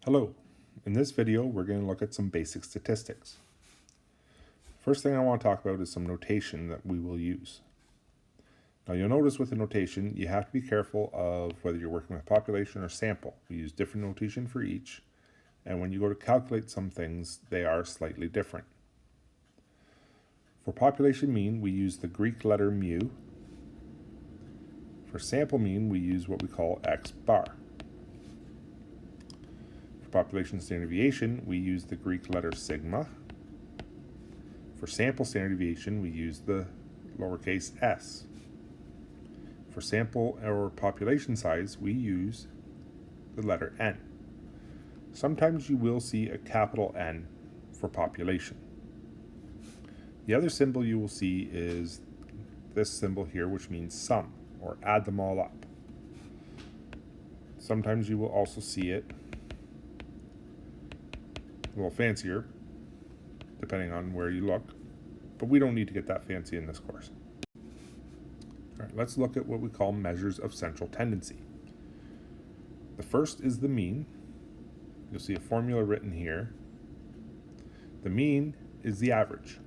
Hello. In this video, we're going to look at some basic statistics. First thing I want to talk about is some notation that we will use. Now you'll notice with the notation, you have to be careful of whether you're working with population or sample. We use different notation for each, and when you go to calculate some things, they are slightly different. For population mean, we use the Greek letter mu. For sample mean, we use what we call x bar. For population standard deviation, we use the Greek letter sigma. For sample standard deviation, we use the lowercase s. For sample or population size, we use the letter n. Sometimes you will see a capital N for population. The other symbol you will see is this symbol here, which means sum, or add them all up. Sometimes you will also see it a little fancier, depending on where you look, but we don't need to get that fancy in this course. All right, let's look at what we call measures of central tendency. The first is the mean. You'll see a formula written here. The mean is the average.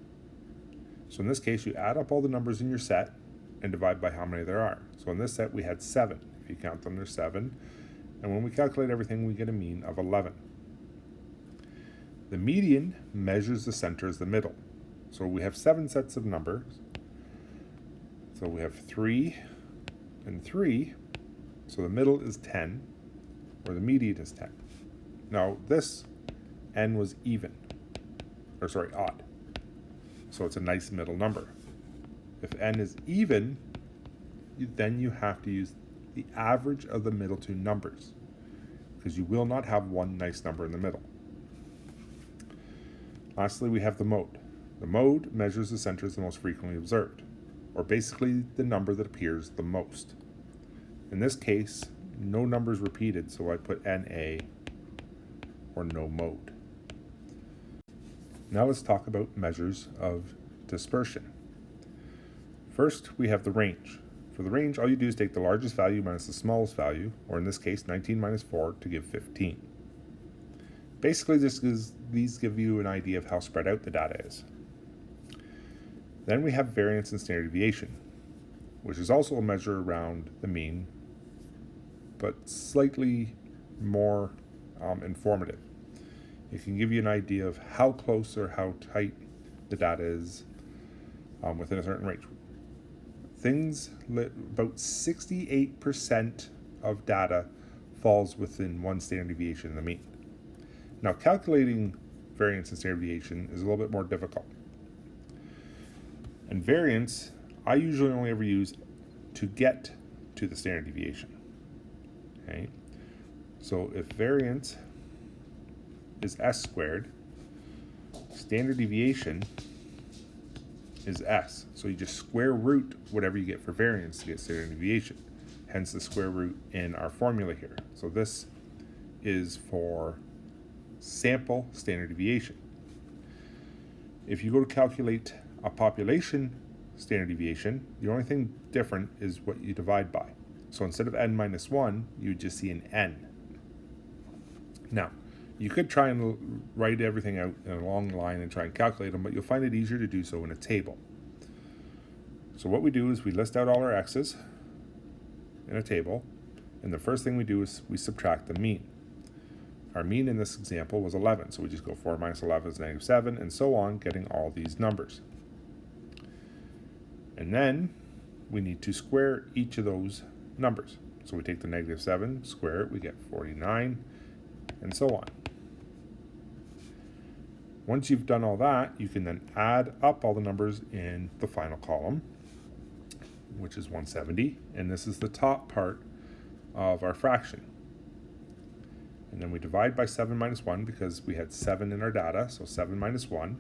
So in this case, you add up all the numbers in your set and divide by how many there are. So in this set, we had 7. If you count them, there's 7. And when we calculate everything, we get a mean of 11. The median measures the center as the middle. So we have 7 sets of numbers. So we have 3 and 3. So the middle is 10, or the median is 10. Now this n was odd. So it's a nice middle number. If n is even, then you have to use the average of the middle two numbers, because you will not have one nice number in the middle. Lastly, we have the mode. The mode measures the center as the most frequently observed, or basically the number that appears the most. In this case, no number is repeated, so I put NA, or no mode. Now let's talk about measures of dispersion. First, we have the range. For the range, all you do is take the largest value minus the smallest value, or in this case, 19 minus 4 to give 15. Basically, these give you an idea of how spread out the data is. Then we have variance and standard deviation, which is also a measure around the mean, but slightly more informative. It can give you an idea of how close or how tight the data is within a certain range. About 68% of data falls within one standard deviation in the mean. Now, calculating variance and standard deviation is a little bit more difficult. And variance, I usually only ever use to get to the standard deviation. Okay? So if variance is s squared, standard deviation is s. So you just square root whatever you get for variance to get standard deviation. Hence the square root in our formula here. So this is for sample standard deviation. If you go to calculate a population standard deviation, the only thing different is what you divide by. So instead of n minus 1, you would just see an n. Now, you could try and write everything out in a long line and try and calculate them, but you'll find it easier to do so in a table. So what we do is we list out all our x's in a table, and the first thing we do is we subtract the mean. Our mean in this example was 11, so we just go 4 minus 11 is negative 7, and so on, getting all these numbers. And then we need to square each of those numbers. So we take the negative 7, square it, we get 49, and so on. Once you've done all that, you can then add up all the numbers in the final column, which is 170, and this is the top part of our fraction. And then we divide by 7 minus 1 because we had 7 in our data, so 7 minus 1.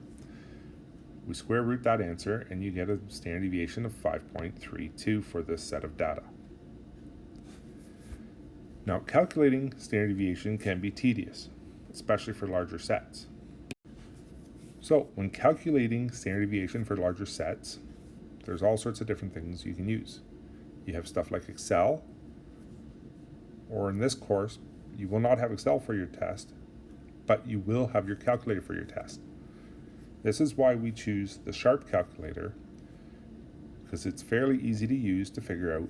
We square root that answer, and you get a standard deviation of 5.32 for this set of data. Now, calculating standard deviation can be tedious, especially for larger sets. So, when calculating standard deviation for larger sets, there's all sorts of different things you can use. You have stuff like Excel, or in this course, you will not have Excel for your test, but you will have your calculator for your test. This is why we choose the Sharp calculator, because it's fairly easy to use to figure out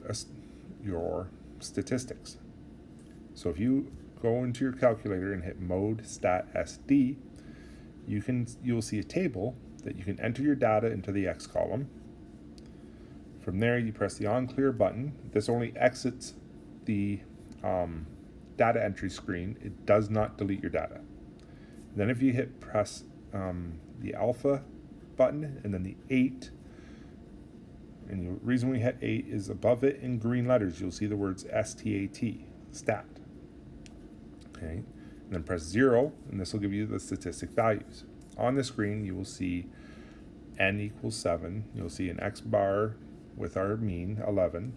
your statistics. So if you go into your calculator and hit mode stat SD, you'll see a table that you can enter your data into the X column. From there, you press the on clear button. This only exits the data entry screen. It does not delete your data. Then if you press the alpha button and then the 8, and the reason we hit 8 is above it in green letters, you'll see the words STAT, stat. Okay, and then press 0, and this will give you the statistic values. On the screen, you will see n equals 7. You'll see an X bar with our mean, 11.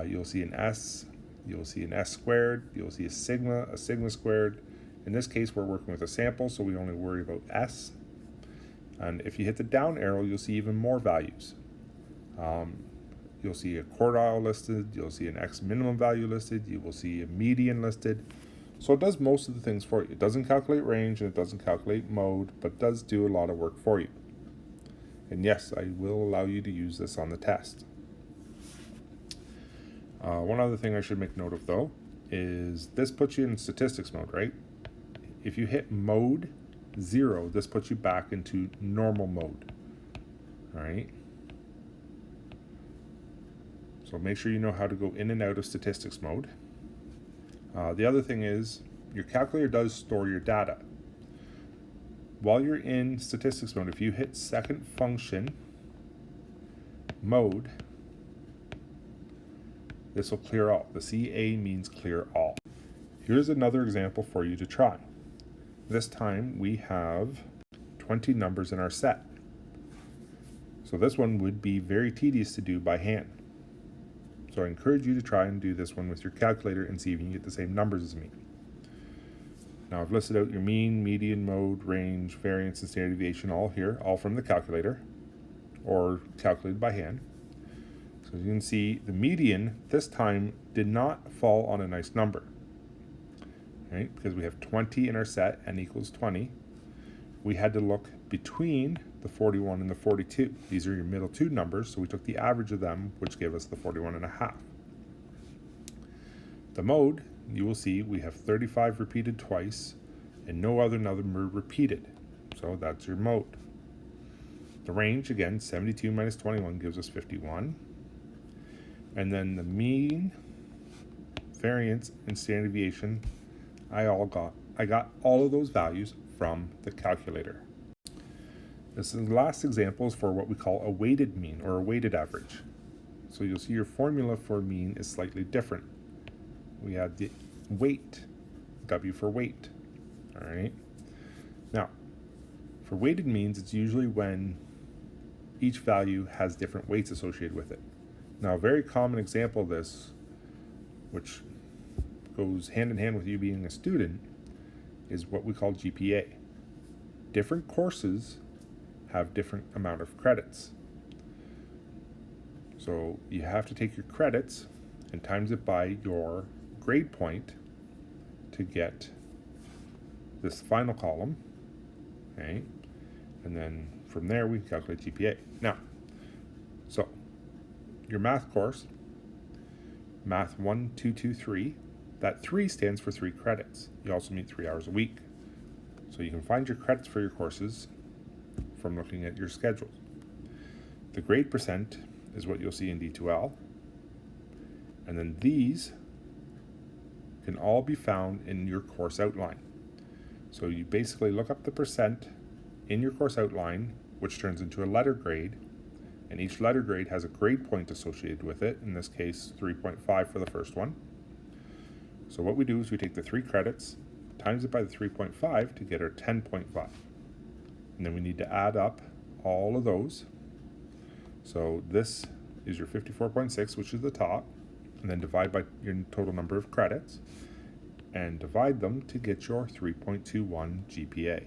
You'll see an S. You'll see an S squared. You'll see a sigma squared. In this case, we're working with a sample, so we only worry about S. And if you hit the down arrow, you'll see even more values. You'll see a quartile listed. You'll see an X minimum value listed. You will see a median listed. So it does most of the things for you. It doesn't calculate range and it doesn't calculate mode, but it does do a lot of work for you. And yes, I will allow you to use this on the test. One other thing I should make note of though is this puts you in statistics mode, right? If you hit mode 0, this puts you back into normal mode. All right. So make sure you know how to go in and out of statistics mode. The other thing is your calculator does store your data. While you're in statistics mode, if you hit second function mode, this will clear all. The CA means clear all. Here's another example for you to try. This time we have 20 numbers in our set. So this one would be very tedious to do by hand. So I encourage you to try and do this one with your calculator and see if you can get the same numbers as me. Now I've listed out your mean, median, mode, range, variance, and standard deviation all here, all from the calculator, or calculated by hand. So you can see the median this time did not fall on a nice number, right? Because we have 20 in our set, n equals 20. We had to look between the 41 and the 42. These are your middle two numbers, so we took the average of them, which gave us the 41.5. The mode, you will see we have 35 repeated twice and no other number repeated. So that's your mode. The range, again, 72 minus 21 gives us 51. And then the mean, variance, and standard deviation, I got all of those values from the calculator. This is the last example is for what we call a weighted mean or a weighted average. So you'll see your formula for mean is slightly different. We add the weight, W for weight. All right. Now, for weighted means, it's usually when each value has different weights associated with it. Now, a very common example of this, which goes hand in hand with you being a student, is what we call GPA. Different courses have different amount of credits. So you have to take your credits and times it by your grade point to get this final column, okay? And then from there we calculate GPA. Now, so your math course, Math 1, 2, 2, 3, that 3 stands for 3 credits. You also meet 3 hours a week. So you can find your credits for your courses from looking at your schedules. The grade percent is what you'll see in D2L. And then these can all be found in your course outline. So you basically look up the percent in your course outline, which turns into a letter grade, and each letter grade has a grade point associated with it, in this case 3.5 for the first one. So what we do is we take the 3 credits, times it by the 3.5 to get our 10.5. And then we need to add up all of those. So this is your 54.6, which is the top, and then divide by your total number of credits, and divide them to get your 3.21 GPA.